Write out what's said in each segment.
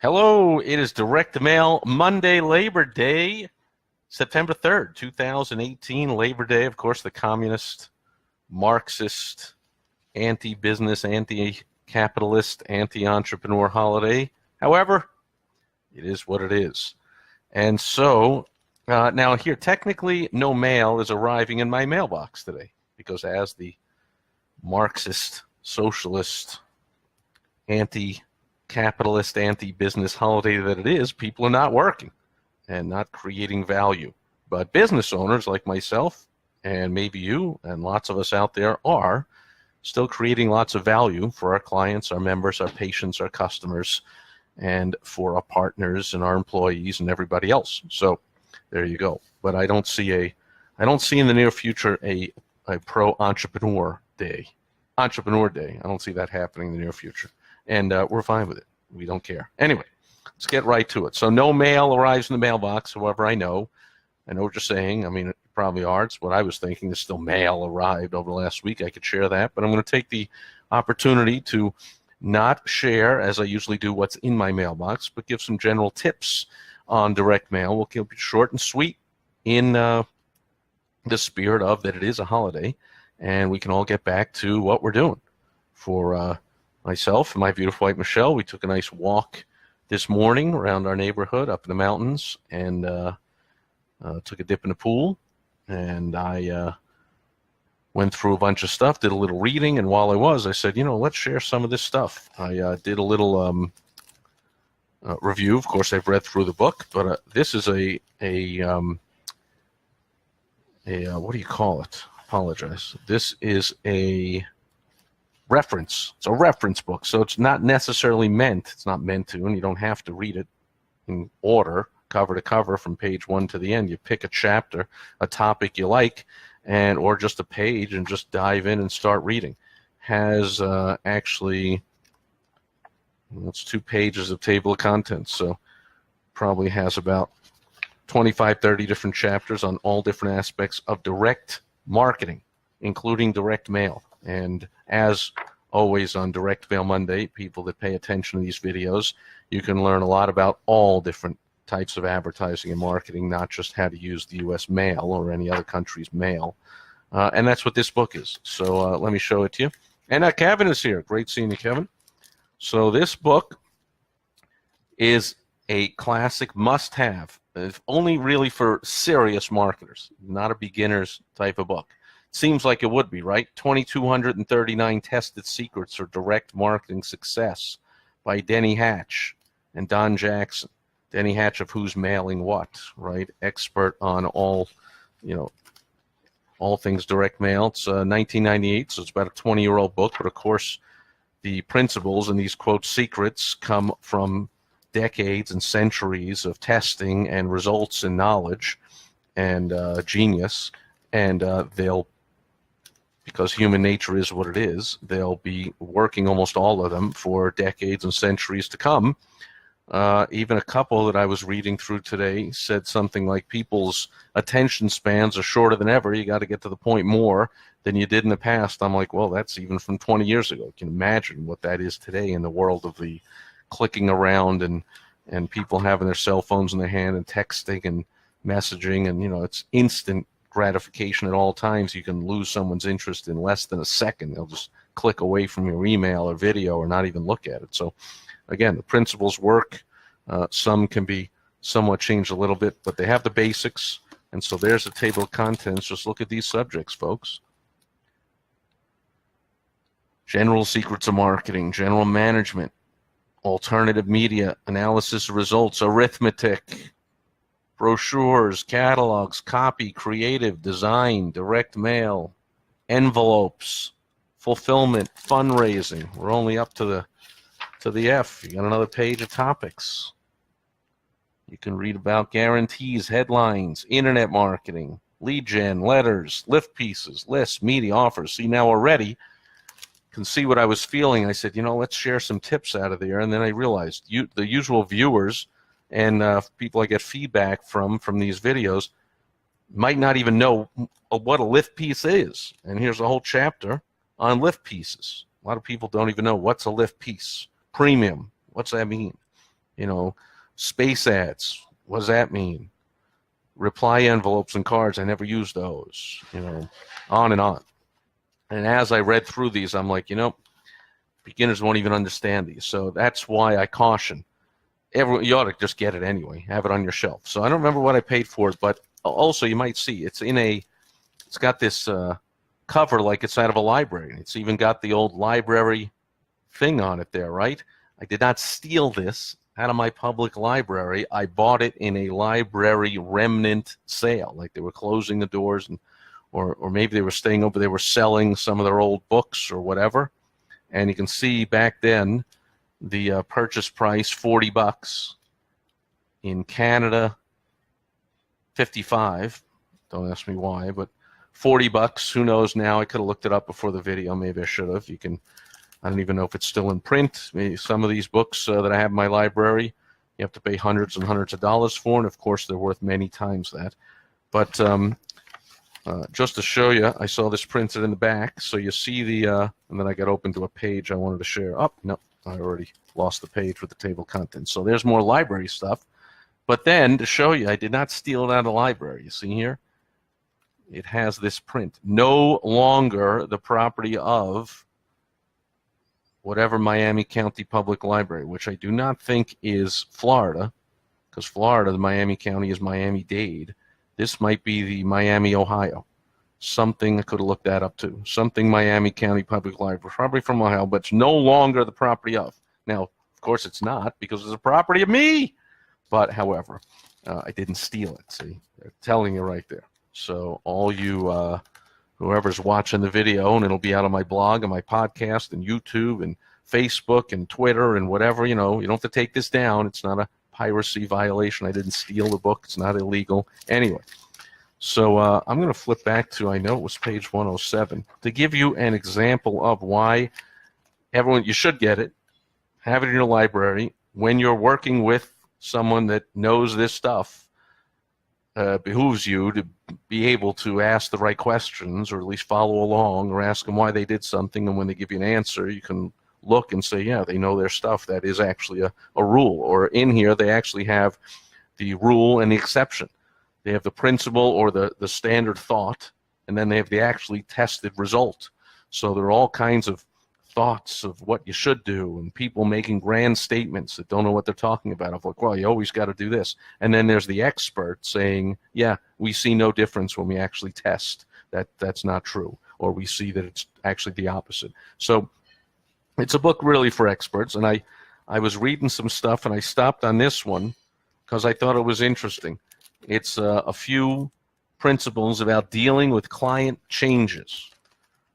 Hello, it is Direct Mail Monday, Labor Day, September 3rd, 2018, Labor Day. Of course, the communist, Marxist, anti-business, anti-capitalist, anti-entrepreneur holiday. However, it is what it is. And so, now here, technically, no mail is arriving in my mailbox today because as the Marxist, socialist, anti-capitalist, anti-business holiday that it is, people are not working and not creating value. But business owners like myself and maybe you and lots of us out there are still creating lots of value for our clients, our members, our patients, our customers, and for our partners and our employees and everybody else. So there you go. But I don't see in the near future a pro-entrepreneur day. Entrepreneur Day. I don't see that happening in the near future. And we're fine with it. We don't care. Anyway, let's get right to it. So no mail arrives in the mailbox. However, I know what you're saying. I mean, it probably are. It's what I was thinking. There's still mail arrived over the last week. I could share that. But I'm going to take the opportunity to not share, as I usually do, what's in my mailbox, but give some general tips on direct mail. We'll keep it short and sweet in the spirit of that it is a holiday, and we can all get back to what we're doing. For myself and my beautiful wife, Michelle, we took a nice walk this morning around our neighborhood up in the mountains and took a dip in the pool. And I went through a bunch of stuff, did a little reading, and while I said, let's share some of this stuff. I did a little review. Of course, I've read through the book, but this is a what do you call it? Apologize. This is a reference. It's a reference book, so it's not necessarily meant. It's not meant to, and you don't have to read it in order, cover to cover, from page 1 to the end. You pick a chapter, a topic you like, or just a page, and just dive in and start reading. Has actually, it's 2 pages of table of contents, so probably has about 25, 30 different chapters on all different aspects of direct marketing, including direct mail. And as always on Direct Mail Monday, people that pay attention to these videos, you can learn a lot about all different types of advertising and marketing, not just how to use the U.S. mail or any other country's mail. And that's what this book is. So let me show it to you. And Kevin is here. Great seeing you, Kevin. So this book is a classic must-have. It's only really for serious marketers, not a beginner's type of book. Seems like it would be, right? 2,239 Tested Secrets for Direct Marketing Success by Denny Hatch and Don Jackson. Denny Hatch of Who's Mailing What, right? Expert on all things direct mail. It's 1998, so it's about a 20-year-old book. But, of course, the principles and these, quote, secrets come from decades and centuries of testing and results and knowledge and genius. And because human nature is what it is, they'll be working, almost all of them, for decades and centuries to come. Even a couple that I was reading through today said something like people's attention spans are shorter than ever. You got to get to the point more than you did in the past. I'm like, well, that's even from 20 years ago. You can imagine what that is today in the world of the clicking around and people having their cell phones in their hand and texting and messaging, and it's instant gratification at all times. You can lose someone's interest in less than a second. They'll just click away from your email or video or not even look at it. So again, the principles work. Some can be somewhat changed a little bit, but they have the basics. And so there's a table of contents. Just look at these subjects, folks. General secrets of marketing, general management, alternative media, analysis of results, arithmetic, brochures, catalogs, copy, creative, design, direct mail, envelopes, fulfillment, fundraising. We're only up to the F. You got another page of topics. You can read about guarantees, headlines, internet marketing, lead gen, letters, lift pieces, lists, media, offers. See, now already can see what I was feeling. I said, let's share some tips out of there. And then I realized the usual viewers and people I get feedback from these videos might not even know what a lift piece is. And here's a whole chapter on lift pieces. A lot of people don't even know what's a lift piece. Premium, what's that mean? Space ads. What does that mean? Reply envelopes and cards. I never use those. On and on. And as I read through these, I'm like, beginners won't even understand these. So that's why I caution everyone. You ought to just get it anyway. Have it on your shelf. So I don't remember what I paid for it, but also you might see it's got this cover like it's out of a library. It's even got the old library thing on it there, right? I did not steal this out of my public library. I bought it in a library remnant sale, like they were closing the doors, or maybe they were staying open. They were selling some of their old books or whatever. And you can see back then the purchase price, $40. In Canada, $55. Don't ask me why, but $40. Who knows now? I could have looked it up before the video. Maybe I should have. I don't even know if it's still in print. Maybe some of these books that I have in my library, you have to pay hundreds and hundreds of dollars for, and of course they're worth many times that. But just to show you, I saw this printed in the back, so you see and then I got open to a page I wanted to share. Oh, no, I already lost the page with the table contents. So there's more library stuff. But then, to show you, I did not steal it out of the library. You see here? It has this print. No longer the property of whatever Miami County Public Library, which I do not think is Florida, because Florida, the Miami County is Miami-Dade. This might be the Miami, Ohio. Something, I could have looked that up too. Something Miami County Public Library, probably from Ohio, but it's no longer the property of. Now, of course it's not, because it's a property of me. But, however, I didn't steal it, see? They're telling you right there. So all you, whoever's watching the video, and it'll be out on my blog and my podcast and YouTube and Facebook and Twitter and whatever, you don't have to take this down. It's not a piracy violation. I didn't steal the book. It's not illegal. Anyway, so I'm going to flip back to, I know it was page 107, to give you an example of why you should get it, have it in your library. When you're working with someone that knows this stuff, behooves you to be able to ask the right questions, or at least follow along, or ask them why they did something, and when they give you an answer, you can look and say, yeah, they know their stuff. That is actually a rule. Or in here, they actually have the rule and the exception. They have the principle or the standard thought, and then they have the actually tested result. So there are all kinds of thoughts of what you should do, and people making grand statements that don't know what they're talking about. Of like, well, you always got to do this. And then there's the expert saying, yeah, we see no difference when we actually test. That's not true. Or we see that it's actually the opposite. So it's a book really for experts. And I was reading some stuff, and I stopped on this one because I thought it was interesting. It's a few principles about dealing with client changes,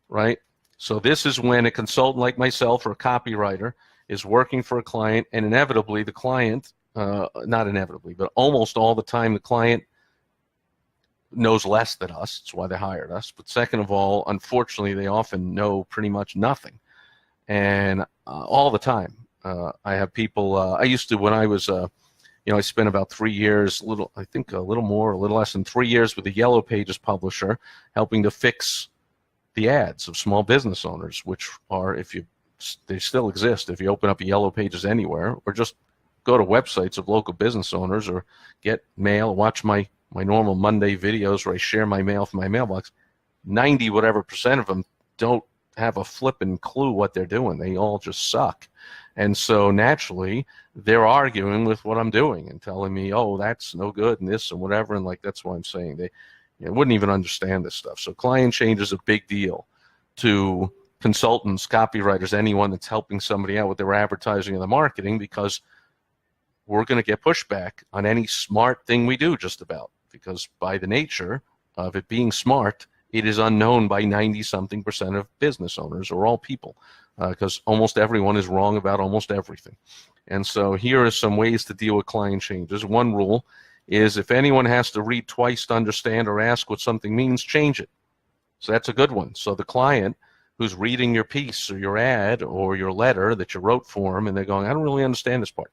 right? So this is when a consultant like myself or a copywriter is working for a client, and inevitably the client, not inevitably, but almost all the time the client knows less than us. That's why they hired us. But second of all, unfortunately, they often know pretty much nothing. And all the time. I have people, I used to, when I was, I spent about 3 years, a little less than 3 years with the Yellow Pages publisher, helping to fix the ads of small business owners, which are, they still exist if you open up a Yellow Pages anywhere, or just go to websites of local business owners, or get mail, watch my normal Monday videos where I share my mail from my mailbox. 90% of them don't have a flipping clue what they're doing. They all just suck. And so naturally, they're arguing with what I'm doing and telling me, oh, that's no good and this and whatever. And that's why I'm saying they wouldn't even understand this stuff. So client change is a big deal to consultants, copywriters, anyone that's helping somebody out with their advertising and the marketing, because we're going to get pushback on any smart thing we do, just about, because by the nature of it being smart, it is unknown by 90-something% of business owners, or all people, because almost everyone is wrong about almost everything. And so here are some ways to deal with client changes. One rule is, if anyone has to read twice to understand or ask what something means, change it. So that's a good one. So the client who's reading your piece or your ad or your letter that you wrote for them, and they're going, I don't really understand this part.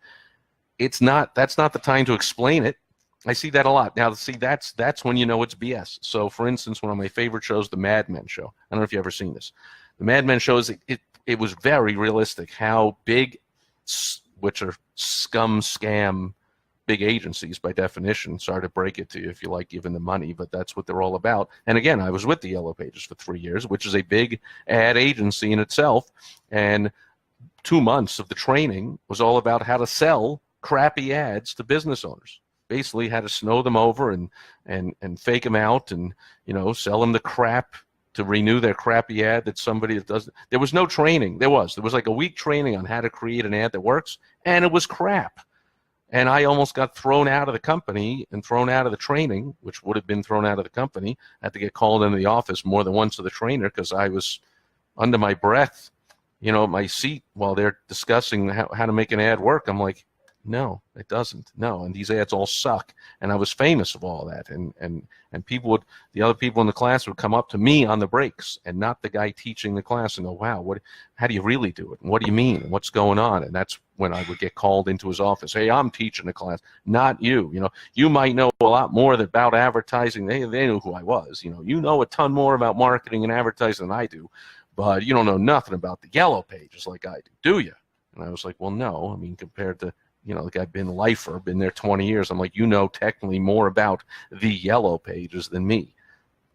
That's not the time to explain it. I see that a lot. Now, see, that's when you know it's BS. So, for instance, one of my favorite shows, The Mad Men Show. I don't know if you've ever seen this. The Mad Men shows, it was very realistic how big, which are scum scam big agencies by definition. Sorry to break it to you if you like giving them money, but that's what they're all about. And again, I was with the Yellow Pages for 3 years, which is a big ad agency in itself. And 2 months of the training was all about how to sell crappy ads to business owners. Basically how to snow them over and fake them out and, sell them the crap to renew their crappy ad that somebody that doesn't. There was no training. There was like a week training on how to create an ad that works, and it was crap. And I almost got thrown out of the company and thrown out of the training, which would have been thrown out of the company. I had to get called into the office more than once to the trainer because I was under my breath, my seat while they're discussing how to make an ad work. I'm like, no, it doesn't. No, and these ads all suck. And I was famous of all that. And the other people in the class would come up to me on the breaks and not the guy teaching the class and go, wow, how do you really do it? And what do you mean? And what's going on? And that's when I would get called into his office. Hey, I'm teaching the class, not you. You might know a lot more about advertising. They knew who I was. You know a ton more about marketing and advertising than I do, but you don't know nothing about the Yellow Pages like I do you? And I was like, well, no. I mean, compared to the guy been there 20 years. I'm like, technically more about the Yellow Pages than me.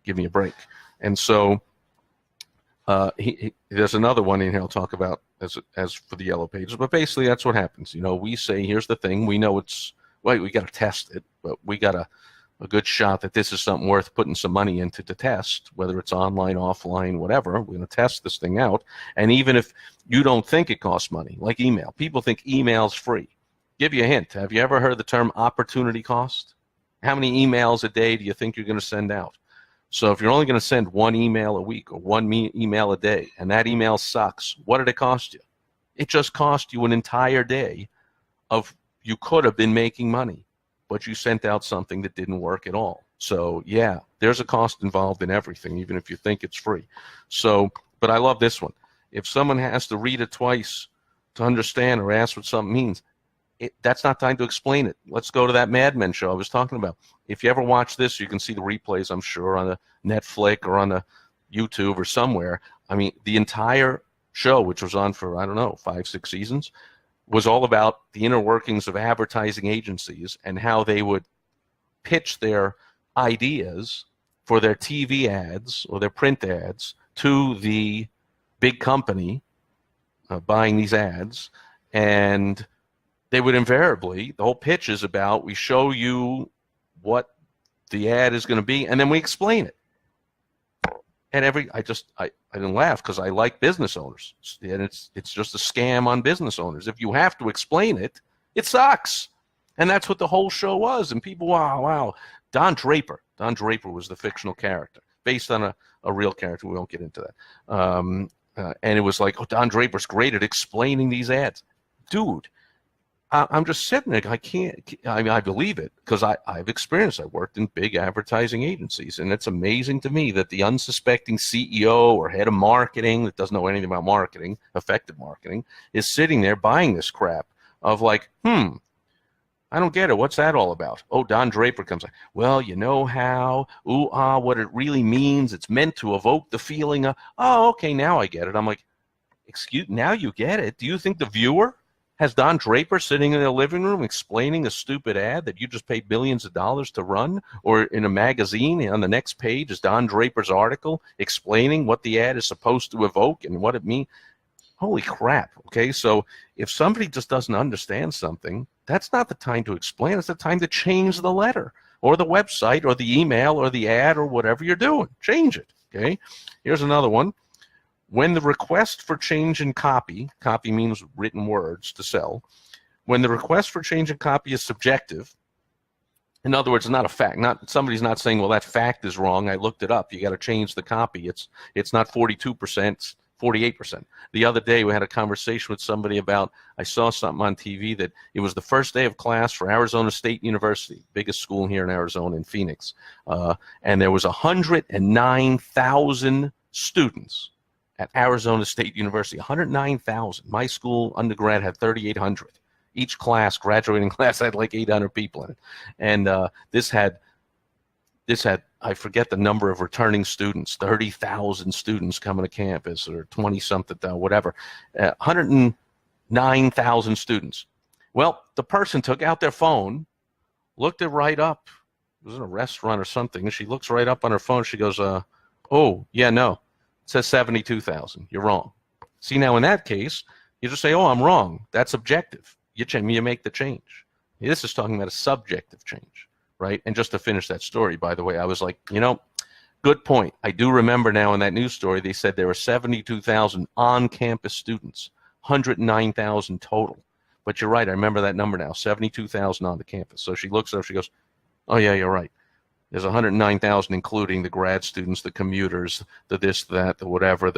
Give me a break. And so there's another one in here I'll talk about as for the Yellow Pages. But basically, that's what happens. We say, here's the thing. We know we got to test it, but we got a good shot that this is something worth putting some money into to test, whether it's online, offline, whatever. We're going to test this thing out. And even if you don't think it costs money, like email, people think email's free. Give you a hint. Have you ever heard the term opportunity cost? How many emails a day do you think you're going to send out? So if you're only going to send one email a week or one email a day, and that email sucks, what did it cost you? It just cost you an entire day of you could have been making money, but you sent out something that didn't work at all. So yeah, there's a cost involved in everything, even if you think it's free. So, but I love this one. If someone has to read it twice to understand or ask what something means, that's not time to explain it. Let's go to that Mad Men show I was talking about. If you ever watch this, you can see the replays, I'm sure, on the Netflix or on the YouTube or somewhere. I mean, the entire show, which was on for, 5-6 seasons, was all about the inner workings of advertising agencies and how they would pitch their ideas for their TV ads or their print ads to the big company buying these ads. And they would invariably, the whole pitch is about, we show you what the ad is going to be, and then we explain it. And I didn't laugh because I like business owners, and it's just a scam on business owners. If you have to explain it, it sucks. And that's what the whole show was. And people, wow. Don Draper was the fictional character based on a real character. We won't get into that. And it was like, Don Draper's great at explaining these ads. Dude, I'm just sitting there. I believe it because I've experienced. I worked in big advertising agencies, and it's amazing to me that the unsuspecting CEO or head of marketing that doesn't know anything about marketing, effective marketing, is sitting there buying this crap of like, I don't get it. What's that all about? Oh, Don Draper comes like, well, you know how, what it really means. It's meant to evoke the feeling of, oh, okay, now I get it. I'm like, now you get it. Do you think the viewer has Don Draper sitting in their living room explaining a stupid ad that you just paid billions of dollars to run? Or in a magazine, on the next page is Don Draper's article explaining what the ad is supposed to evoke and what it means? Holy crap, okay? So if somebody just doesn't understand something, that's not the time to explain. It's the time to change the letter or the website or the email or the ad or whatever you're doing. Change it, okay? Here's another one. When the request for change in copy means written words to sell, when the request for change in copy is subjective, in other words, it's not a fact. Somebody's not saying, well, that fact is wrong. I looked it up. You got to change the copy. It's not 42%, it's 48%. The other day we had a conversation with somebody about, I saw something on TV that it was the first day of class for Arizona State University, biggest school here in Arizona in Phoenix, and there was 109,000 students at Arizona State University, 109,000. My school undergrad had 3,800. Each class, graduating class, had like 800 people in it. And this had, I forget the number of returning students, 30,000 students coming to campus, or 20-something, whatever. 109,000 students. Well, the person took out their phone, looked it right up. It was in a restaurant or something. And she looks right up on her phone. She goes, oh, yeah, no. It says 72,000. You're wrong. See, now in that case, you just say, oh, I'm wrong. That's objective. You make the change. This is talking about a subjective change, right? And just to finish that story, by the way, I was like, good point. I do remember now in that news story, they said there were 72,000 on-campus students, 109,000 total. But you're right. I remember that number now, 72,000 on the campus. So she looks up, she goes, oh, yeah, you're right. There's 109,000, including the grad students, the commuters, the this, that, the whatever,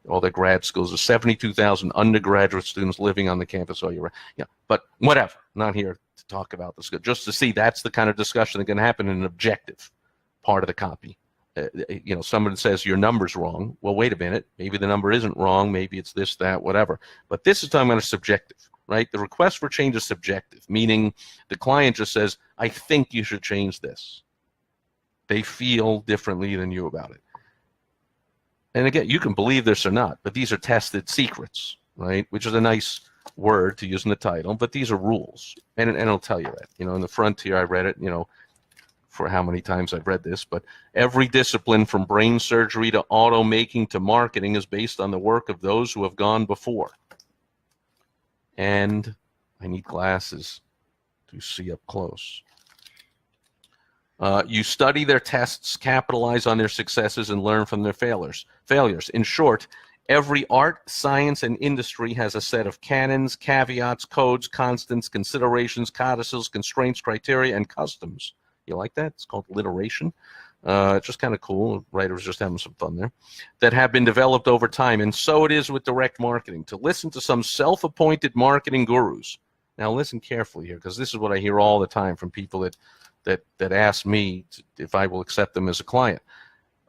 all their grad schools. There's 72,000 undergraduate students living on the campus. Oh, you're right. Yeah, but whatever. Not here to talk about this. Just to see that's the kind of discussion that can happen in an objective part of the copy. Someone says your number's wrong. Well, wait a minute. Maybe the number isn't wrong. Maybe it's this, that, whatever. But this is talking about a subjective, right? The request for change is subjective, meaning the client just says, I think you should change this. They feel differently than you about it. And again, you can believe this or not, but these are tested secrets, right? Which is a nice word to use in the title, but these are rules. And it'll tell you that. In the front here, I read it, for how many times I've read this, but every discipline from brain surgery to automaking to marketing is based on the work of those who have gone before. And I need glasses to see up close. You study their tests, capitalize on their successes, and learn from their failures. In short, every art, science, and industry has a set of canons, caveats, codes, constants, considerations, codicils, constraints, criteria, and customs. You like that? It's called alliteration. It's just kind of cool. Writers just having some fun there. That have been developed over time. And so it is with direct marketing. To listen to some self-appointed marketing gurus. Now listen carefully here, because this is what I hear all the time from people that ask me if I will accept them as a client.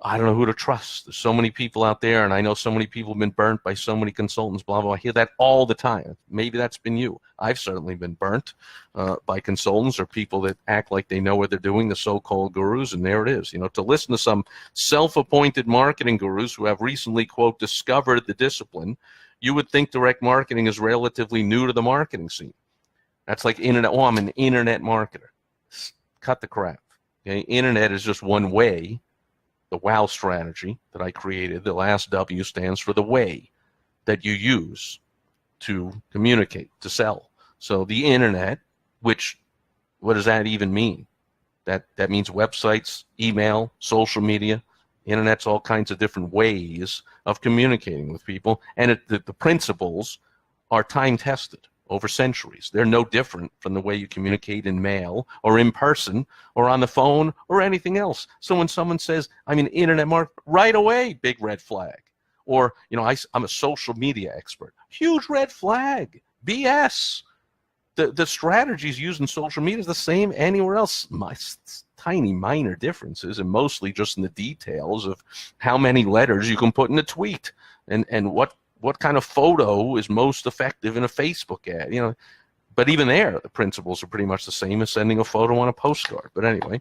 I don't know who to trust. There's so many people out there, and I know so many people have been burnt by so many consultants, blah, blah. I hear that all the time. Maybe that's been you. I've certainly been burnt by consultants or people that act like they know what they're doing, the so-called gurus, and there it is. To listen to some self-appointed marketing gurus who have recently, quote, discovered the discipline, you would think direct marketing is relatively new to the marketing scene. That's like internet. Oh, I'm an internet marketer. Cut the crap. Okay? Internet is just one way. The WOW strategy that I created, the last W stands for the way that you use to communicate, to sell. So the internet, what does that even mean? That means websites, email, social media. Internet's all kinds of different ways of communicating with people, and the principles are time-tested over centuries. They're no different from the way you communicate in mail or in person or on the phone or anything else. So when someone says, I'm an internet marketer, right away, big red flag. Or, I'm a social media expert. Huge red flag. BS. The strategies used in social media is the same anywhere else. Tiny minor differences, and mostly just in the details of how many letters you can put in a tweet and what kind of photo is most effective in a Facebook ad, But even there, the principles are pretty much the same as sending a photo on a postcard. But anyway,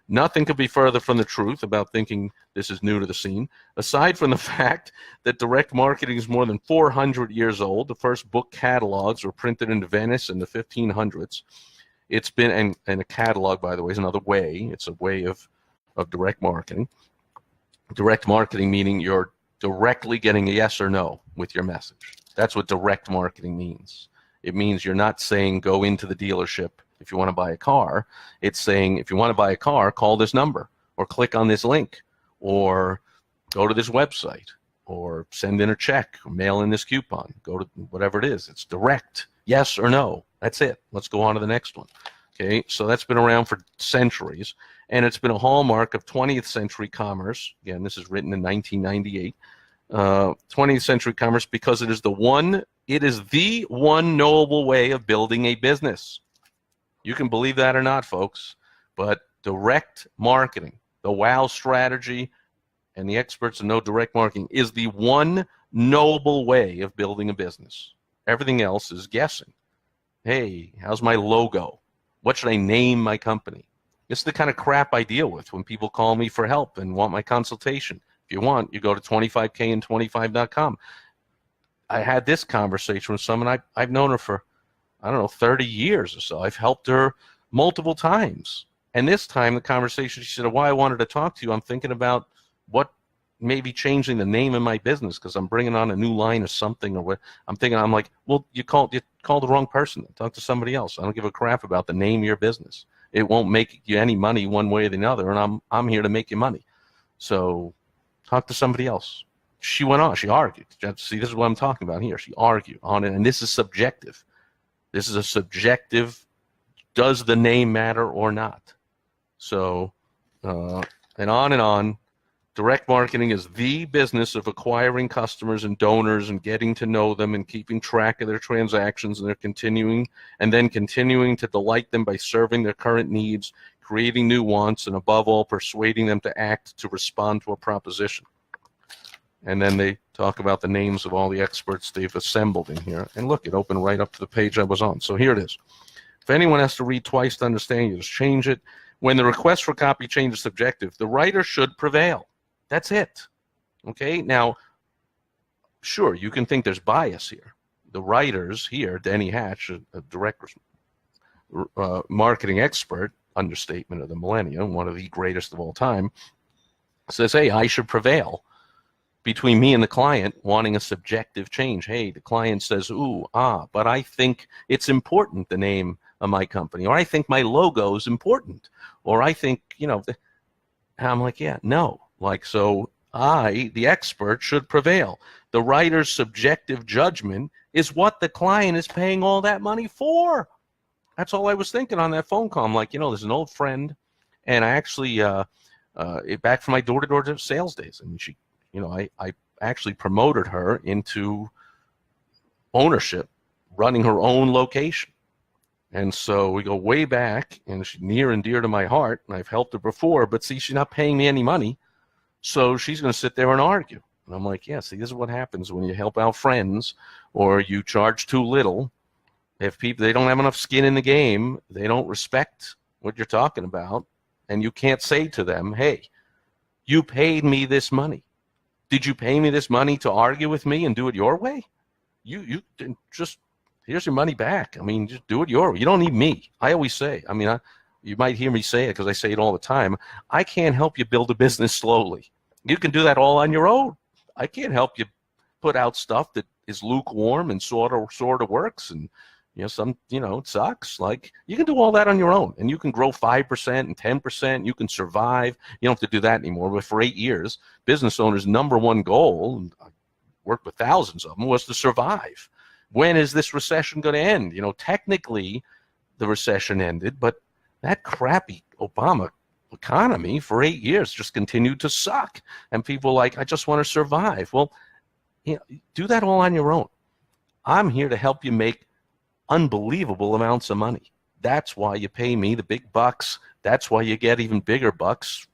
nothing could be further from the truth about thinking this is new to the scene, aside from the fact that direct marketing is more than 400 years old. The first book catalogs were printed in Venice in the 1500s. It's been, and a catalog, by the way, is another way. It's a way of direct marketing. Direct marketing meaning you're directly getting a yes or no with your message. That's what direct marketing means. It means you're not saying go into the dealership if you want to buy a car. It's saying if you want to buy a car, call this number or click on this link or go to this website or send in a check or mail in this coupon. Go to whatever it is. It's direct, yes or no. That's it. Let's go on to the next one. Okay, so that's been around for centuries, and it's been a hallmark of 20th century commerce. Again, this is written in 1998. 20th century commerce because it is the one knowable way of building a business. You can believe that or not, folks, but direct marketing, the WOW strategy, and the experts who know direct marketing is the one knowable way of building a business. Everything else is guessing. Hey, how's my logo? What should I name my company? This is the kind of crap I deal with when people call me for help and want my consultation. If you want, you go to 25kand25.com. I had this conversation with someone. I've known her for I don't know, 30 years or so. I've helped her multiple times. And this time, the conversation, she said, why I wanted to talk to you, I'm thinking about what maybe changing the name of my business because I'm bringing on a new line or something. Or what I'm like, well, you called the wrong person. Talk to somebody else. I don't give a crap about the name of your business. It won't make you any money one way or the other, and I'm here to make you money. So talk to somebody else. She went on. She argued. See, this is what I'm talking about here. She argued on it, and this is subjective. This is a subjective, does the name matter or not? So, and on. Direct marketing is the business of acquiring customers and donors and getting to know them and keeping track of their transactions, and continuing to delight them by serving their current needs, creating new wants, and above all, persuading them to act to respond to a proposition. And then they talk about the names of all the experts they've assembled in here. And look, it opened right up to the page I was on. So here it is. If anyone has to read twice to understand, you just change it. When the request for copy change is subjective, the writer should prevail. That's it. Okay? Now, sure, you can think there's bias here. The writers here, Denny Hatch, a direct marketing expert, understatement of the millennium, one of the greatest of all time, says, hey, I should prevail between me and the client wanting a subjective change. Hey, the client says, but I think it's important, the name of my company, or I think my logo is important, or I think, and I'm like, yeah, no. Like, so I, the expert, should prevail. The writer's subjective judgment is what the client is paying all that money for. That's all I was thinking on that phone call. I'm like, there's an old friend, and I actually, back from my door-to-door sales days, and she, I actually promoted her into ownership, running her own location. And so we go way back, and she's near and dear to my heart, and I've helped her before, but see, she's not paying me any money. So she's going to sit there and argue. And I'm like, yeah, see, this is what happens when you help out friends or you charge too little. If people, they don't have enough skin in the game, they don't respect what you're talking about, and you can't say to them, hey, you paid me this money. Did you pay me this money to argue with me and do it your way? You just, here's your money back. I mean, just do it your way. You don't need me. I always say, you might hear me say it because I say it all the time. I can't help you build a business slowly. You can do that all on your own. I can't help you put out stuff that is lukewarm and sort of works, and it sucks. Like, you can do all that on your own, and you can grow 5% and 10%. You can survive. You don't have to do that anymore. But for 8 years, business owners' number one goal, and I worked with thousands of them, was to survive. When is this recession going to end? Technically, the recession ended, but that crappy Obama economy for 8 years just continued to suck. And people are like, I just want to survive. Well, do that all on your own. I'm here to help you make unbelievable amounts of money. That's why you pay me the big bucks. That's why you get even bigger bucks,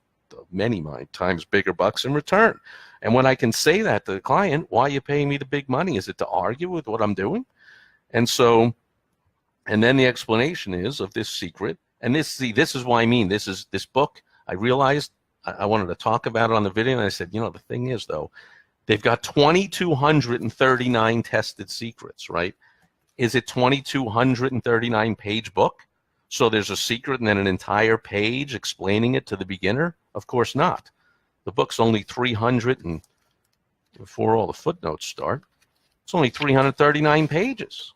many times bigger bucks in return. And when I can say that to the client, why are you paying me the big money? Is it to argue with what I'm doing? And so, and then the explanation is of this secret. And this is why this book, I realized I wanted to talk about it on the video, and I said, the thing is, though, they've got 2,239 tested secrets, right? Is it 2,239 page book? So there's a secret and then an entire page explaining it to the beginner? Of course not. The book's only 300, and before all the footnotes start, it's only 339 pages.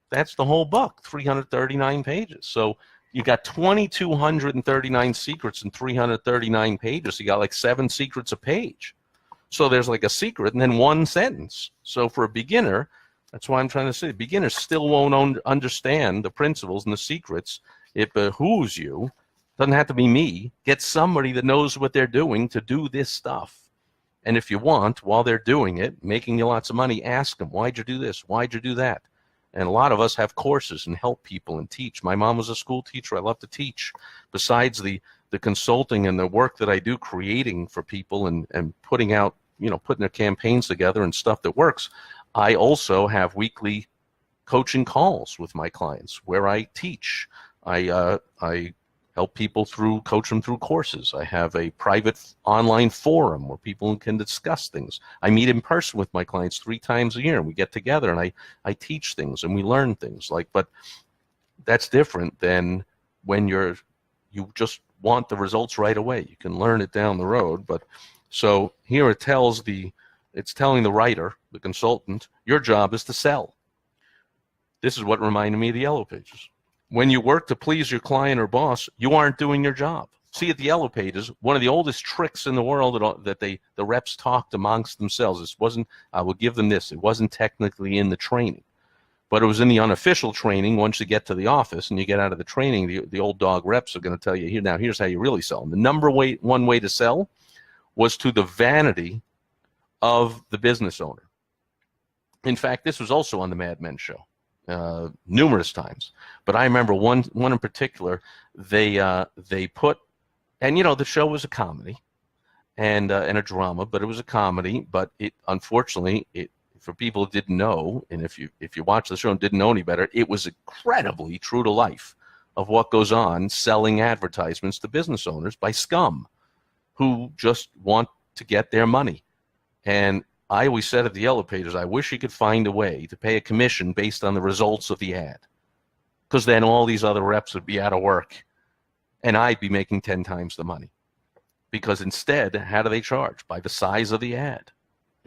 That's the whole book, 339 pages. So you got 2,239 secrets in 339 pages. You got like 7 secrets a page. So there's like a secret and then one sentence. So for a beginner, that's why I'm trying to say, beginners still won't understand the principles and the secrets. It behooves you, doesn't have to be me, get somebody that knows what they're doing to do this stuff. And if you want, while they're doing it, making you lots of money, ask them, why'd you do this? Why'd you do that? And a lot of us have courses and help people and teach. My mom was a school teacher. I love to teach. Besides the consulting and the work that I do creating for people and putting out, putting their campaigns together and stuff that works, I also have weekly coaching calls with my clients where I teach. I help people coach them through courses. I have a private online forum where people can discuss things. I meet in person with my clients 3 times a year, and we get together and I teach things and we learn things. But that's different than when you just want the results right away. You can learn it down the road. But so here it's telling the writer, the consultant, your job is to sell. This is what reminded me of the Yellow Pages. When you work to please your client or boss, you aren't doing your job. See, at the Yellow Pages, one of the oldest tricks in the world that the reps talked amongst themselves. I will give them this, it wasn't technically in the training, but it was in the unofficial training. Once you get to the office and you get out of the training, the old dog reps are going to tell you, here's how you really sell. And the number one way to sell was to the vanity of the business owner. In fact, this was also on the Mad Men show. Numerous times, but I remember one in particular. They put, and the show was a comedy and a drama, but it was a comedy. But unfortunately, for people who didn't know, and if you watch the show and didn't know any better, it was incredibly true to life of what goes on selling advertisements to business owners by scum who just want to get their money. And I always said at the Yellow Pages, I wish you could find a way to pay a commission based on the results of the ad, because then all these other reps would be out of work and I'd be making 10 times the money. Because instead, how do they charge? By the size of the ad.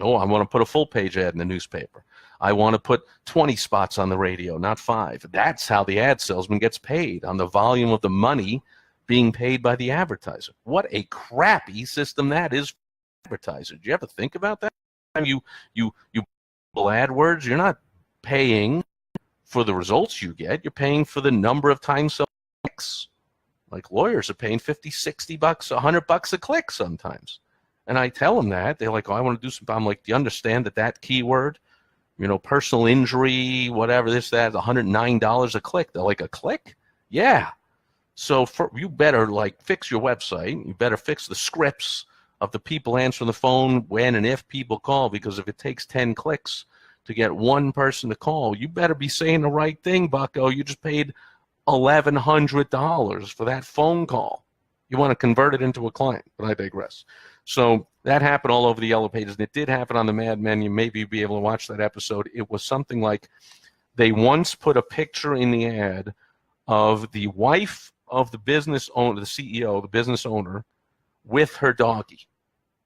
Oh, I want to put a full page ad in the newspaper. I want to put 20 spots on the radio, not 5. That's how the ad salesman gets paid, on the volume of the money being paid by the advertiser. What a crappy system that is for advertisers. Do you ever think about that? You AdWords, you're not paying for the results you get. You're paying for the number of times someone clicks. Like lawyers are paying $50, $60, $100 a click sometimes. And I tell them that. They're like, oh, I want to do something. I'm like, do you understand that keyword, personal injury, whatever, this, that, $109 a click? They're like, a click? Yeah. So you better fix your website. You better fix the scripts of the people answering the phone when and if people call, because if it takes 10 clicks to get one person to call, you better be saying the right thing, bucko. You just paid $1,100 for that phone call. You want to convert it into a client, but I digress. So that happened all over the Yellow Pages, and it did happen on the Mad Men. You maybe be able to watch that episode. It was something like they once put a picture in the ad of the wife of the business owner, the CEO, the business owner, with her doggie.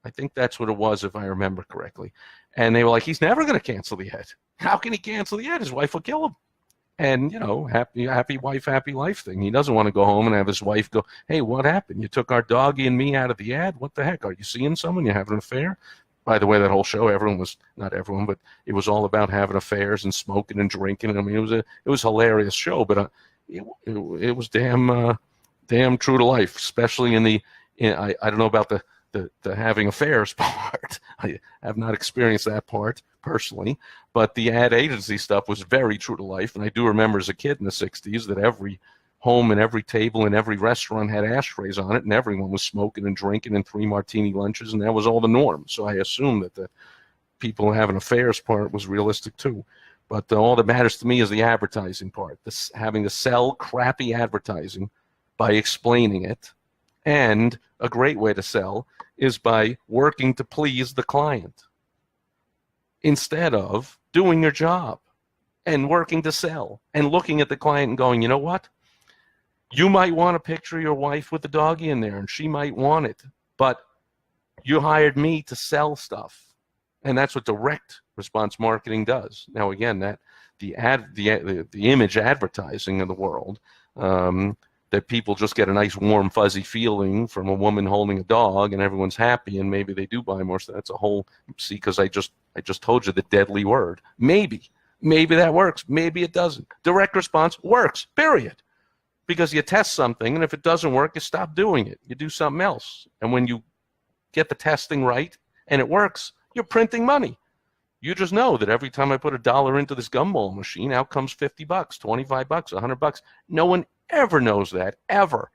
I think that's what it was, if I remember correctly. And they were like, he's never going to cancel the ad. How can he cancel the ad? His wife will kill him. And, happy wife, happy life thing. He doesn't want to go home and have his wife go, hey, what happened? You took our doggie and me out of the ad? What the heck? Are you seeing someone? You having an affair? By the way, that whole show, not everyone, but it was all about having affairs and smoking and drinking. I mean, it was a hilarious show, but it was damn true to life, especially I don't know about the having affairs part. I have not experienced that part personally, but the ad agency stuff was very true to life. And I do remember as a kid in the 60s that every home and every table and every restaurant had ashtrays on it, and everyone was smoking and drinking and 3 martini lunches, and that was all the norm. So I assume that the people having affairs part was realistic too. But all that matters to me is the advertising part, having to sell crappy advertising by explaining it. And a great way to sell is by working to please the client instead of doing your job and working to sell and looking at the client and going, you know what? You might want to picture your wife with the doggie in there, and she might want it, but you hired me to sell stuff. And that's what direct response marketing does. Now, again, that the image advertising of the world, that people just get a nice warm fuzzy feeling from a woman holding a dog and everyone's happy and maybe they do buy more. So that's a whole, see, because I just told you the deadly word. Maybe that works. Maybe it doesn't. Direct response works, period. Because you test something, and if it doesn't work, you stop doing it. You do something else. And when you get the testing right and it works, you're printing money. You just know that every time I put $1 into this gumball machine, out comes $50, $25, $100. No one ever knows that, ever,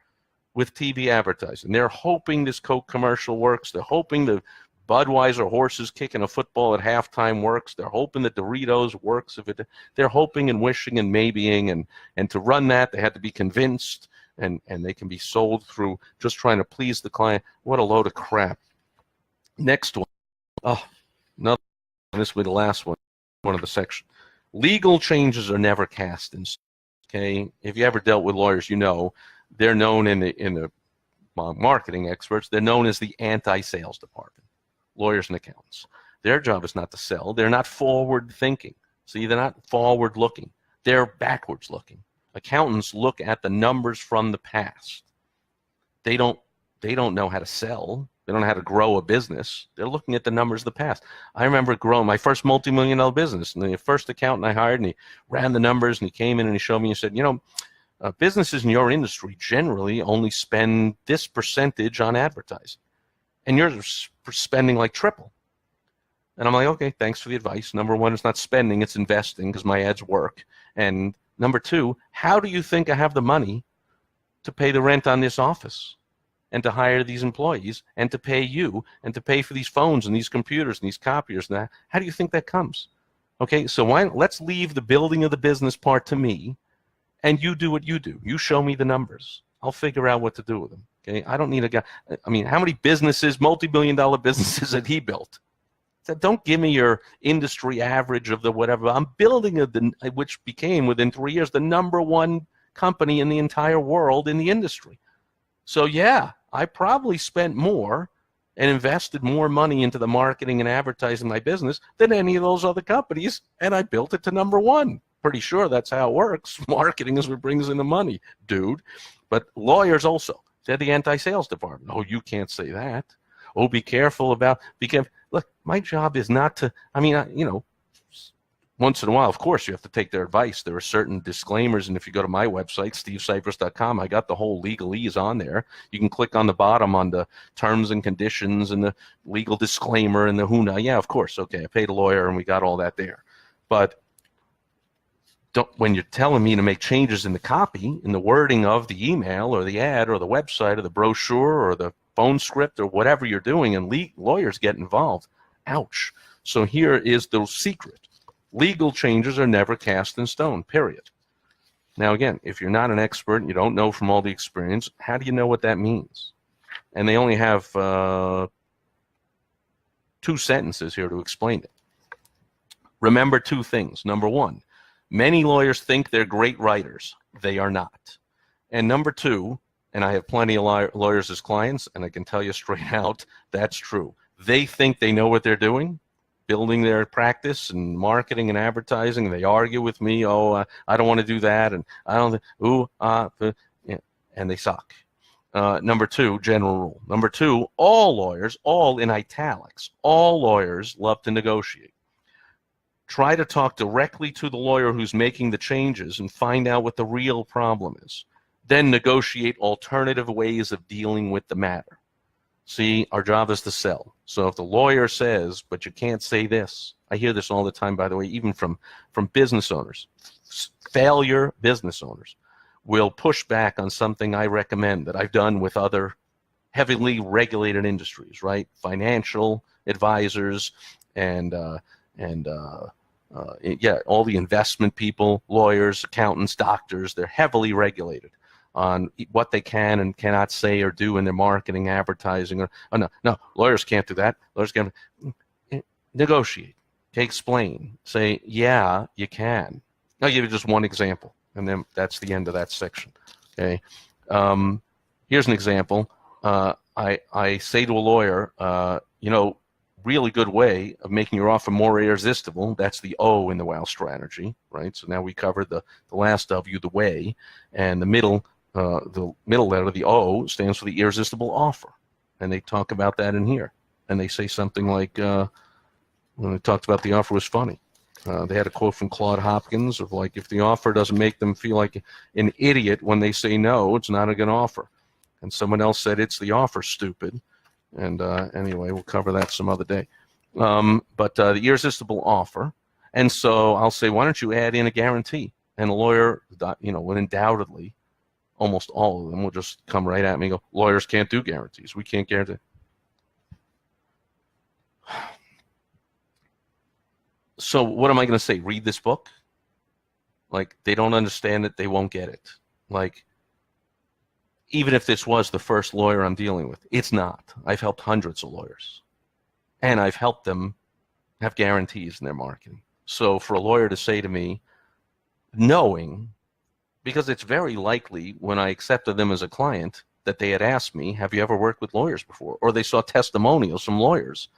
with TV advertising. They're hoping this Coke commercial works. They're hoping the Budweiser horses kicking a football at halftime works. They're hoping the Doritos works. They're hoping and wishing and maybeing, and to run that, they had to be convinced and they can be sold through just trying to please the client. What a load of crap. Next one. Oh, another. This will be the last one of the section. Legal changes are never cast in stone. Okay, if you ever dealt with lawyers, you know they're known in the marketing experts. They're known as the anti-sales department. Lawyers and accountants. Their job is not to sell. They're not forward thinking. See, they're not forward looking. They're backwards looking. Accountants look at the numbers from the past. They don't know how to sell. They don't know how to grow a business. They're looking at the numbers of the past. I remember growing my first multi-million-dollar business, and the first accountant I hired, and he ran the numbers, and he came in and he showed me and said, businesses in your industry generally only spend this percentage on advertising, and you're spending like triple. And I'm like, okay, thanks for the advice. Number one, it's not spending, it's investing because my ads work. And number two, how do you think I have the money to pay the rent on this office and to hire these employees and to pay you and to pay for these phones and these computers and these copiers and that? How do you think that comes? Okay, so let's leave the building of the business part to me, and you do what you do. You show me the numbers. I'll figure out what to do with them. Okay, I don't need a guy. I mean, how many businesses, multi-billion-dollar businesses had he built? Don't give me your industry average of the whatever. I'm building which became within 3 years the number one company in the entire world in the industry. So yeah, I probably spent more and invested more money into the marketing and advertising my business than any of those other companies, and I built it to number one. Pretty sure that's how it works. Marketing is what brings in the money, dude. But lawyers also, they're the anti-sales department. Oh, you can't say that. Oh, be careful. Look, my job is not to, once in a while, of course, you have to take their advice. There are certain disclaimers, and if you go to my website, stevesipress.com, I got the whole legalese on there. You can click on the bottom on the terms and conditions and the legal disclaimer and the HUNA. Yeah, of course, okay, I paid a lawyer and we got all that there. But when you're telling me to make changes in the copy, in the wording of the email or the ad or the website or the brochure or the phone script or whatever you're doing, and lawyers get involved, ouch. So here is the secret. Legal changes are never cast in stone, period. Now, again, if you're not an expert and you don't know from all the experience, how do you know what that means? And they only have 2 sentences here to explain it. Remember 2 things. Number 1, many lawyers think they're great writers. They are not. And number 2, and I have plenty of lawyers as clients, and I can tell you straight out, that's true. They think they know what they're doing, building their practice and marketing and advertising, and they argue with me, I don't want to do that, and I don't, and they suck. Number 2, general rule. Number 2, all lawyers, all in italics, all lawyers love to negotiate. Try to talk directly to the lawyer who's making the changes and find out what the real problem is. Then negotiate alternative ways of dealing with the matter. See, our job is to sell. So if the lawyer says, but you can't say this, I hear this all the time, by the way, even from business owners. Failure business owners will push back on something I recommend that I've done with other heavily regulated industries, right? Financial advisors and all the investment people, lawyers, accountants, doctors, they're heavily regulated on what they can and cannot say or do in their marketing, advertising. No, lawyers can't do that. Lawyers can negotiate, explain, say, yeah, you can. I'll give you just one example, and then that's the end of that section. Okay, here's an example. I say to a lawyer, really good way of making your offer more irresistible. That's the O in the WOW strategy, right? So now we covered the last W, the way, and the middle letter, the O, stands for the irresistible offer. And they talk about that in here. And they say something like, when they talked about the offer was funny. They had a quote from Claude Hopkins of like, if the offer doesn't make them feel like an idiot when they say no, it's not a good offer. And someone else said, it's the offer, stupid. And anyway, we'll cover that some other day. But the irresistible offer. And so I'll say, why don't you add in a guarantee? And a lawyer, would undoubtedly, almost all of them will just come right at me and go, lawyers can't do guarantees. We can't guarantee. So what am I going to say? Read this book? Like, they don't understand it, they won't get it. Like, even if this was the first lawyer I'm dealing with. It's not. I've helped hundreds of lawyers, and I've helped them have guarantees in their marketing. So for a lawyer to say to me, knowing, because it's very likely when I accepted them as a client that they had asked me, have you ever worked with lawyers before? Or they saw testimonials from lawyers,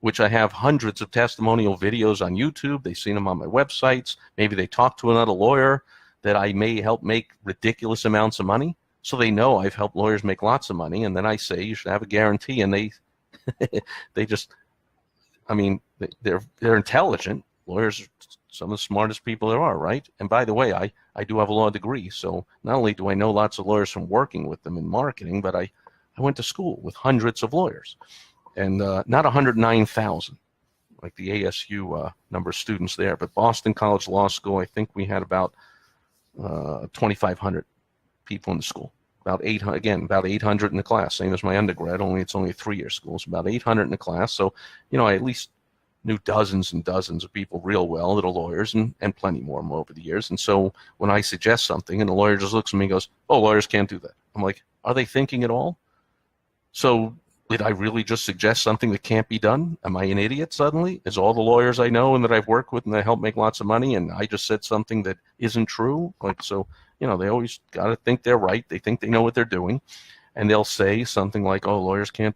which I have hundreds of testimonial videos on YouTube. They've seen them on my websites. Maybe they talked to another lawyer that I may help make ridiculous amounts of money. So they know I've helped lawyers make lots of money. And then I say, you should have a guarantee. And they just, I mean, they're intelligent. Lawyers are some of the smartest people there are, right? And by the way, I do have a law degree. So not only do I know lots of lawyers from working with them in marketing, but I went to school with hundreds of lawyers. And not 109,000, like the ASU number of students there, but Boston College Law School, I think we had about 2,500 people in the school. About 800, again, about 800 in the class, same as my undergrad, it's only a 3-year school. It's about 800 in the class. So, I at least knew dozens and dozens of people real well that are lawyers, and plenty more over the years. And so when I suggest something and the lawyer just looks at me and goes, oh, lawyers can't do that. I'm like, are they thinking at all? So did I really just suggest something that can't be done? Am I an idiot suddenly? Is all the lawyers I know and that I've worked with and that help make lots of money, and I just said something that isn't true? So, they always got to think they're right. They think they know what they're doing. And they'll say something like, oh, lawyers can't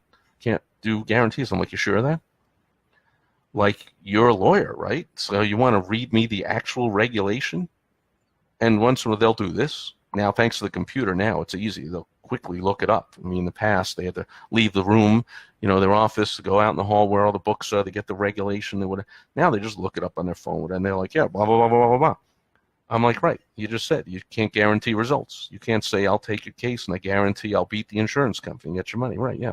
do guarantees. I'm like, you sure of that? Like, you're a lawyer, right? So you want to read me the actual regulation? And once in a while they'll do this. Now, thanks to the computer, now it's easy. They'll quickly look it up. I mean, in the past, they had to leave the room, their office, go out in the hall where all the books are, they get the regulation. Now they just look it up on their phone, and they're like, yeah, blah, blah, blah, blah, blah, blah. I'm like, right, you just said you can't guarantee results. You can't say, I'll take your case, and I guarantee I'll beat the insurance company and get your money. Right, yeah.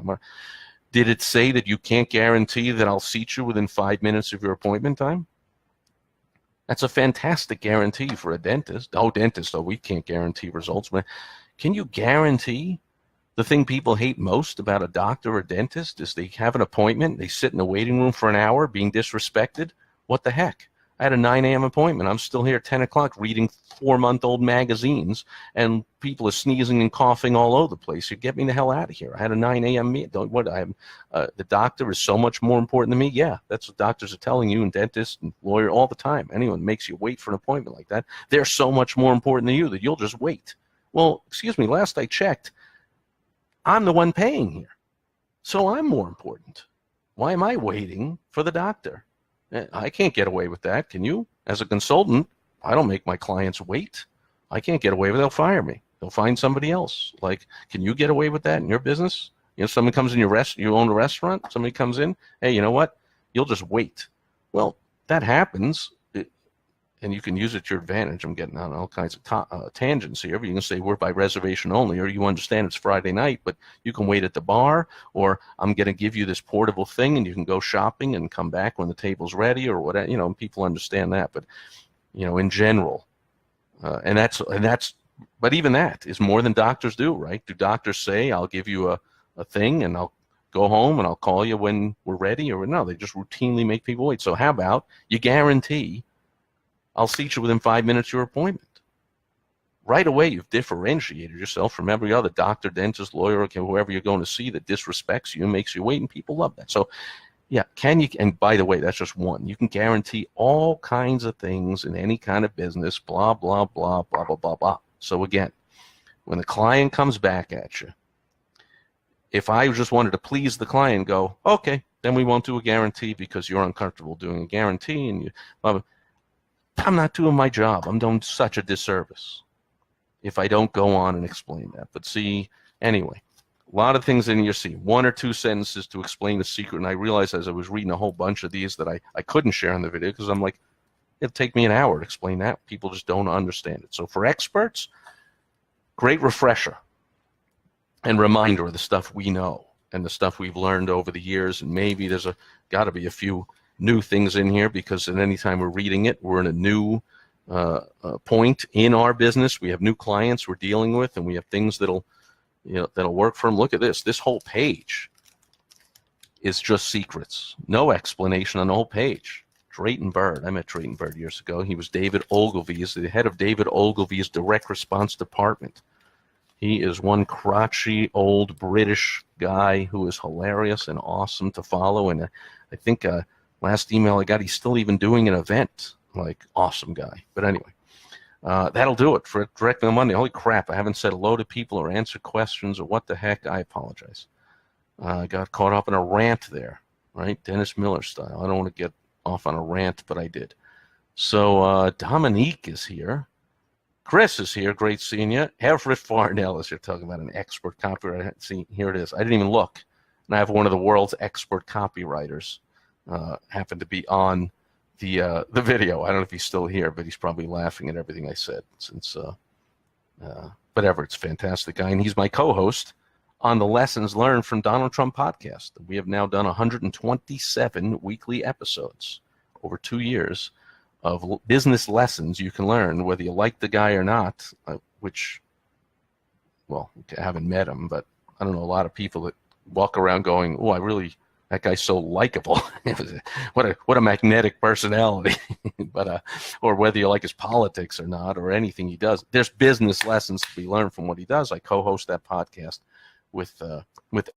Did it say that you can't guarantee that I'll seat you within 5 minutes of your appointment time? That's a fantastic guarantee for a dentist. Oh, we can't guarantee results. But can you guarantee the thing people hate most about a doctor or dentist is they have an appointment, they sit in the waiting room for an hour being disrespected? What the heck? I had a 9 a.m. appointment. I'm still here at 10 o'clock reading 4-month-old magazines, and people are sneezing and coughing all over the place. You get me the hell out of here. I had a 9 a.m. meeting. The doctor is so much more important than me? Yeah, that's what doctors are telling you, and dentists and lawyer all the time. Anyone makes you wait for an appointment like that, they're so much more important than you that you'll just wait. Well, excuse me, last I checked, I'm the one paying here. So I'm more important. Why am I waiting for the doctor? I can't get away with that. Can you? As a consultant, I don't make my clients wait. I can't get away with it. They'll fire me. They'll find somebody else. Like, can you get away with that in your business? Someone comes in you own a restaurant, somebody comes in, hey, you know what? You'll just wait. Well, that happens, and you can use it to your advantage. I'm getting on all kinds of tangents here, but you can say we're by reservation only, or you understand it's Friday night, but you can wait at the bar, or I'm going to give you this portable thing, and you can go shopping and come back when the table's ready, or whatever. People understand that, but in general, and that's, but even that is more than doctors do, right? Do doctors say, I'll give you a thing, and I'll go home and I'll call you when we're ready? Or no, they just routinely make people wait. So how about you guarantee I'll seat you within 5 minutes of your appointment? Right away, you've differentiated yourself from every other doctor, dentist, lawyer, or whoever you're going to see that disrespects you and makes you wait, and people love that. So, yeah, and by the way, that's just one. You can guarantee all kinds of things in any kind of business, blah, blah, blah, blah, blah, blah, blah. So again, when the client comes back at you, if I just wanted to please the client, go, okay, then we won't do a guarantee because you're uncomfortable doing a guarantee, and I'm not doing my job. I'm doing such a disservice if I don't go on and explain that. But see, anyway, a lot of things in here. See, 1 or 2 sentences to explain the secret. And I realized as I was reading a whole bunch of these that I couldn't share in the video because I'm like, it'll take me an hour to explain that. People just don't understand it. So for experts, great refresher and reminder of the stuff we know and the stuff we've learned over the years. And maybe there's got to be a few new things in here, because at any time we're reading it, we're in a new point in our business. We have new clients we're dealing with, and we have things that'll work for them. Look at this. This whole page is just secrets. No explanation on the whole page. Drayton Bird. I met Drayton Bird years ago. He was David Ogilvy's, the head of David Ogilvy's direct response department. He is one crotchety old British guy who is hilarious and awesome to follow. And I think last email I got, he's still even doing an event. Like, awesome guy. But anyway, that'll do it for Directly on Monday. Holy crap, I haven't said hello to people or answered questions or what the heck. I apologize. I got caught up in a rant there, right? Dennis Miller style. I don't want to get off on a rant, but I did. So Dominique is here. Chris is here. Great seeing you. Everett Farnell is here, talking about an expert copywriter. See, here it is. I didn't even look. And I have one of the world's expert copywriters happen to be on the video. I don't know if he's still here, but he's probably laughing at everything I said. Since, but Everett's a fantastic guy, and he's my co-host on the Lessons Learned from Donald Trump podcast. We have now done 127 weekly episodes over 2 years of business lessons you can learn, whether you like the guy or not, which, well, I haven't met him, but I don't know, a lot of people that walk around going, oh, that guy's so likable. what a magnetic personality. But or whether you like his politics or not, or anything he does, there's business lessons to be learned from what he does. I co-host that podcast with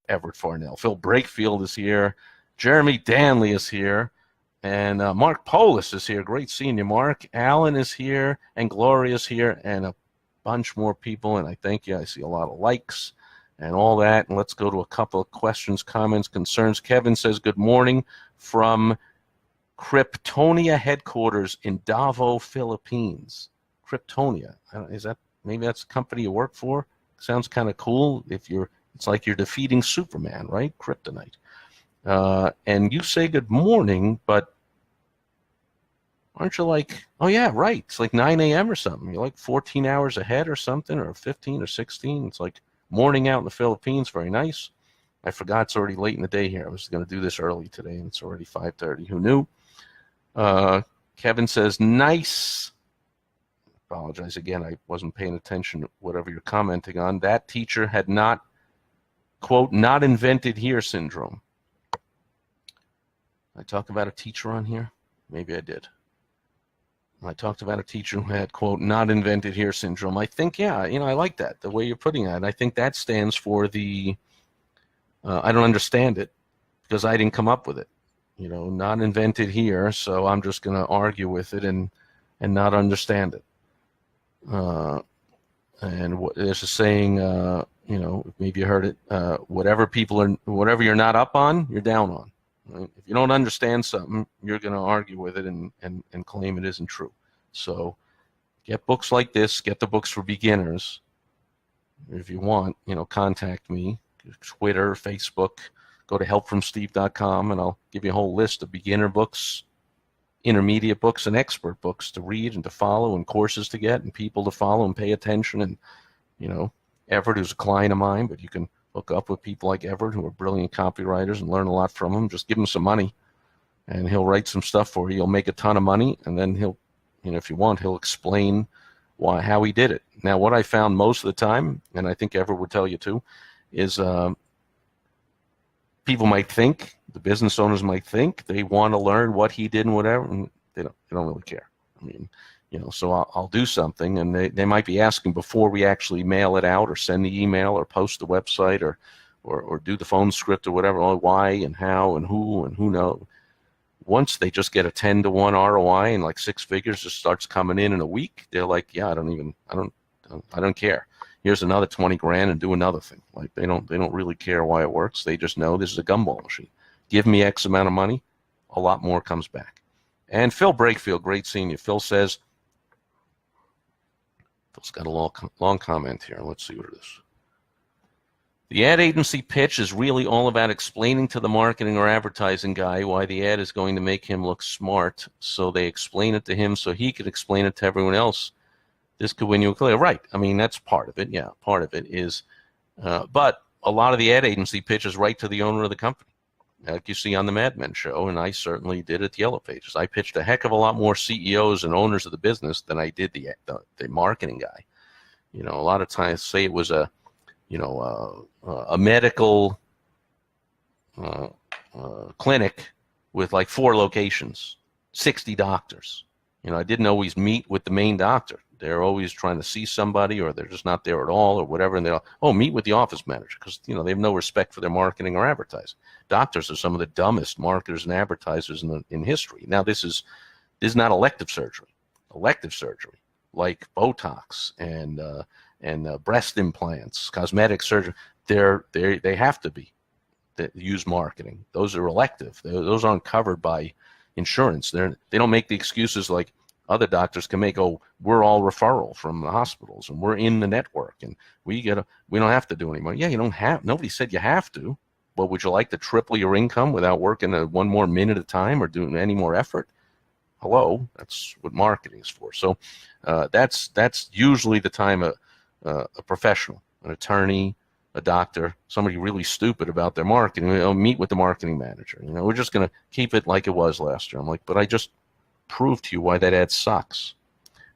Everett Farnell. Phil Brakefield is here. Jeremy Danley is here. And Mark Polis is here. Great seeing you, Mark. Alan is here, and Gloria's here, and a bunch more people. And I thank you. I see a lot of likes and all that. And let's go to a couple of questions, comments, concerns. Kevin says, good morning from Kryptonia headquarters in Davao, Philippines. Kryptonia. Maybe that's a company you work for? Sounds kind of cool. It's like you're defeating Superman, right? Kryptonite. And you say good morning, but aren't you like, oh yeah, right, it's like 9 a.m. or something. You're like 14 hours ahead or something, or 15 or 16. It's like morning out in the Philippines. Very nice. I forgot it's already late in the day here. I was going to do this early today, and it's already 5:30. Who knew? Kevin says, nice. Apologize again. I wasn't paying attention to whatever you're commenting on. That teacher had not, quote, not invented here syndrome. I talk about a teacher on here? Maybe I did. I talked about a teacher who had, quote, not invented here syndrome. I think, yeah, I like that, the way you're putting that. I think that stands for I don't understand it because I didn't come up with it. Not invented here, so I'm just going to argue with it and not understand it. And there's a saying, maybe you heard it, whatever you're not up on, you're down on. Right? If you don't understand something, you're going to argue with it and claim it isn't true. So get books like this. Get the books for beginners. If you want, contact me. Twitter, Facebook. Go to helpfromsteve.com, and I'll give you a whole list of beginner books, intermediate books, and expert books to read and to follow, and courses to get, and people to follow and pay attention. And, Everett, who's a client of mine, but you can hook up with people like Everett who are brilliant copywriters and learn a lot from them. Just give him some money, and he'll write some stuff for you. You'll make a ton of money, and then he'll, if you want, he'll explain how he did it. Now, what I found most of the time, and I think Everett would tell you too, is people might think, the business owners might think they want to learn what he did and whatever, and they don't really care. I mean, so I'll do something, and they might be asking before we actually mail it out or send the email or post the website or do the phone script or whatever, why and how and who knows. Once they just get a 10-to-1 ROI and like 6 figures just starts coming in a week, they're like, yeah, I don't care. Here's another 20 grand and do another thing. Like they don't really care why it works. They just know this is a gumball machine. Give me X amount of money, a lot more comes back. And Phil Brakefield, great seeing you. Phil says, Phil's got a long comment here. Let's see what it is. The ad agency pitch is really all about explaining to the marketing or advertising guy why the ad is going to make him look smart, so they explain it to him so he can explain it to everyone else. This could win you a client. Right. I mean, that's part of it. Yeah, part of it is. But a lot of the ad agency pitch is right to the owner of the company, like you see on the Mad Men show, and I certainly did at the Yellow Pages. I pitched a heck of a lot more CEOs and owners of the business than I did the marketing guy. A lot of times, say it was a medical clinic with like 4 locations, 60 doctors. I didn't always meet with the main doctor. They're always trying to see somebody, or they're just not there at all, or whatever. And they'll, oh, meet with the office manager, because they have no respect for their marketing or advertising. Doctors are some of the dumbest marketers and advertisers in history. Now, this is not elective surgery. Elective surgery, like Botox and breast implants, cosmetic surgery, they have to be that use marketing. Those are elective. Those aren't covered by insurance. They don't make the excuses like other doctors can make. Oh, we're all referral from the hospitals, and we're in the network, and we don't have to do anymore. Yeah, you don't have. Nobody said you have to. But would you like to triple your income without working one more minute at a time or doing any more effort? Hello, that's what marketing is for. So that's usually the time a professional, an attorney, a doctor, somebody really stupid about their marketing, meet with the marketing manager. We're just going to keep it like it was last year. I'm like, but I just proved to you why that ad sucks.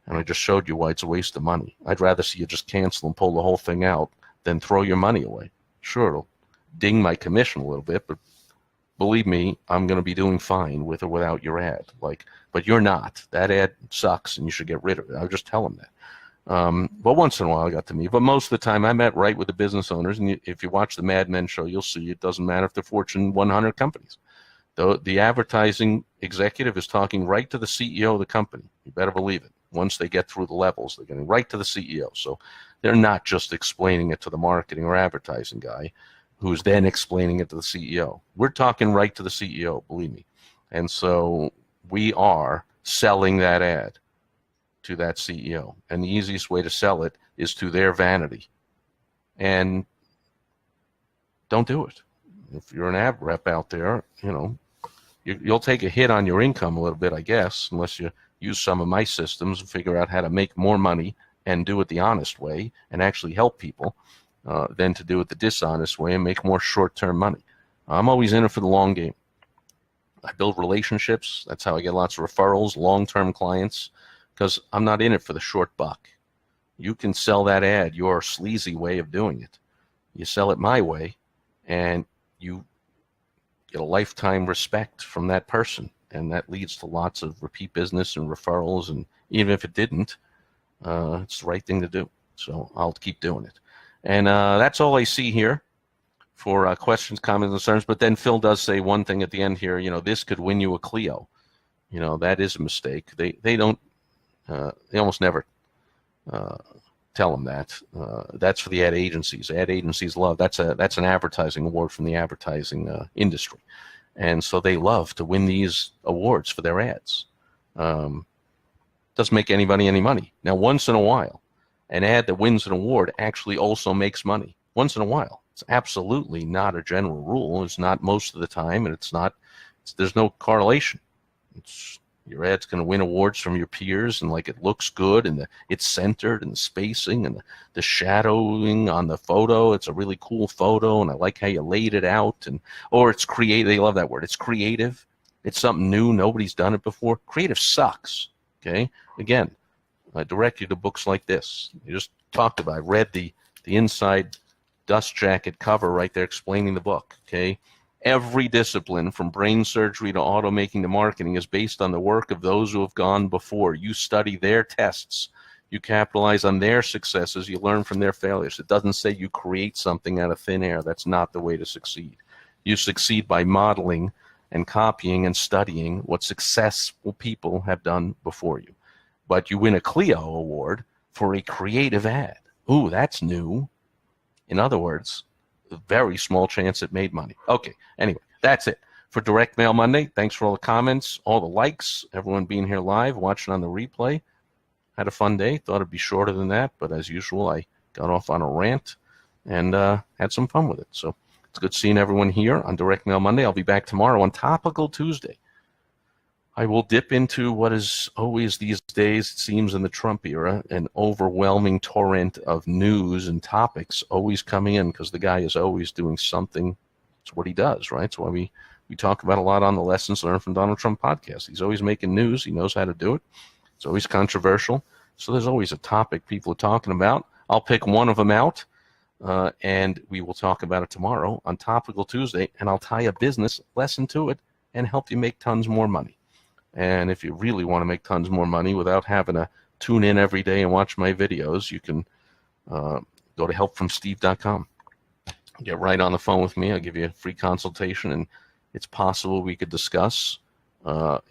And I just showed you why it's a waste of money. I'd rather see you just cancel and pull the whole thing out than throw your money away. Sure, it'll ding my commission a little bit, but believe me, I'm going to be doing fine with or without your ad. But you're not. That ad sucks, and you should get rid of it. I'll just tell them that. But once in a while I got to meet. But most of the time I met right with the business owners. And if you watch the Mad Men show, you'll see it doesn't matter if they're Fortune 100 companies. The advertising executive is talking right to the CEO of the company. You better believe it. Once they get through the levels, they're getting right to the CEO. So they're not just explaining it to the marketing or advertising guy who's then explaining it to the CEO. We're talking right to the CEO, believe me. And so we are selling that ad to that CEO. And the easiest way to sell it is to their vanity. And don't do it. If you're an ad rep out there, you'll take a hit on your income a little bit, I guess, unless you use some of my systems and figure out how to make more money and do it the honest way and actually help people than to do it the dishonest way and make more short-term money. I'm always in it for the long game. I build relationships. That's how I get lots of referrals, long-term clients, because I'm not in it for the short buck. You can sell that ad your sleazy way of doing it. You sell it my way, and you get a lifetime respect from that person, and that leads to lots of repeat business and referrals, and even if it didn't, it's the right thing to do. So I'll keep doing it. And that's all I see here for questions, comments, concerns. But then Phil does say one thing at the end here, this could win you a Clio. That is a mistake. They don't, they almost never tell them that. That's for the ad agencies. Ad agencies love, that's an advertising award from the advertising industry. And so they love to win these awards for their ads. Doesn't make anybody any money. Now, once in a while, an ad that wins an award actually also makes money. Once in a while. It's absolutely not a general rule. It's not most of the time, and there's no correlation. Your ad's going to win awards from your peers, and it looks good, and it's centered, and the spacing, and the shadowing on the photo. It's a really cool photo, and I like how you laid it out. Or it's creative. They love that word. It's creative. It's something new. Nobody's done it before. Creative sucks. Okay. Again, I direct you to books like this. You just talked about. I read the inside dust jacket cover right there explaining the book. Okay. Every discipline from brain surgery to automaking to marketing is based on the work of those who have gone before. You study their tests. You capitalize on their successes. You learn from their failures. It doesn't say you create something out of thin air. That's not the way to succeed. You succeed by modeling and copying and studying what successful people have done before you. But you win a Clio award for a creative ad. Ooh, that's new. In other words, a very small chance it made money. Okay, anyway, that's it for Direct Mail Monday. Thanks for all the comments, all the likes, everyone being here live, watching on the replay. Had a fun day. Thought it'd be shorter than that, but as usual, I got off on a rant and had some fun with it. So it's good seeing everyone here on Direct Mail Monday. I'll be back tomorrow on Topical Tuesday. I will dip into what is always these days, it seems in the Trump era, an overwhelming torrent of news and topics always coming in because the guy is always doing something. It's what he does, right? It's why we talk about a lot on the Lessons Learned from Donald Trump podcast. He's always making news. He knows how to do it. It's always controversial. So there's always a topic people are talking about. I'll pick one of them out, and we will talk about it tomorrow on Topical Tuesday, and I'll tie a business lesson to it and help you make tons more money. And if you really want to make tons more money without having to tune in every day and watch my videos, you can go to helpfromsteve.com. Get right on the phone with me. I'll give you a free consultation, and it's possible we could discuss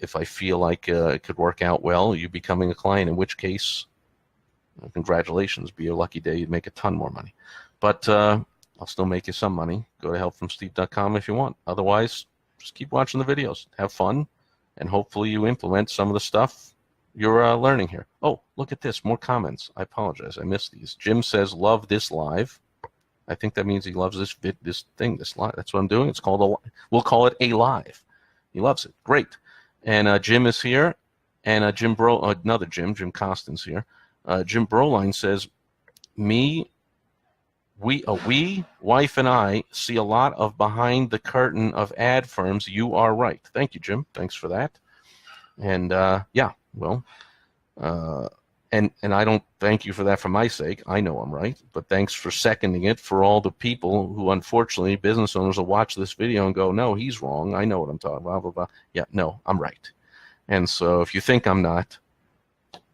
if I feel like it could work out well, you becoming a client, in which case, congratulations, be a lucky day, you'd make a ton more money. But I'll still make you some money. Go to helpfromsteve.com if you want. Otherwise, just keep watching the videos. Have fun, and hopefully you implement some of the stuff you're learning here. Oh, look at this. More comments. I apologize. I missed these. Jim says, love this live. I think that means he loves this live. That's what I'm doing. It's called we'll call it a live. He loves it. Great. And Jim is here. And another Jim Costin's here. Jim Broline says, we, wife and I, see a lot of behind the curtain of ad firms. You are right. Thank you, Jim. Thanks for that. And yeah, well, and I don't thank you for that for my sake. I know I'm right, but thanks for seconding it for all the people who, unfortunately, business owners will watch this video and go, no, he's wrong. I know what I'm talking about, blah, blah, blah. Yeah, no, I'm right. And so if you think I'm not,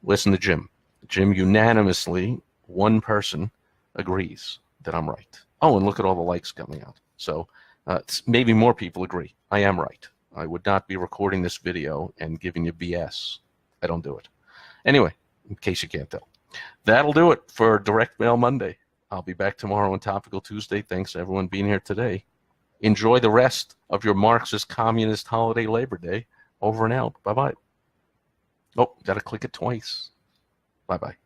listen to Jim. Jim unanimously, one person agrees that I'm right. Oh, and look at all the likes coming out. So maybe more people agree. I am right. I would not be recording this video and giving you BS. I don't do it. Anyway, in case you can't tell. That'll do it for Direct Mail Monday. I'll be back tomorrow on Topical Tuesday. Thanks to everyone being here today. Enjoy the rest of your Marxist Communist holiday Labor Day. Over and out. Bye-bye. Oh, got to click it twice. Bye-bye.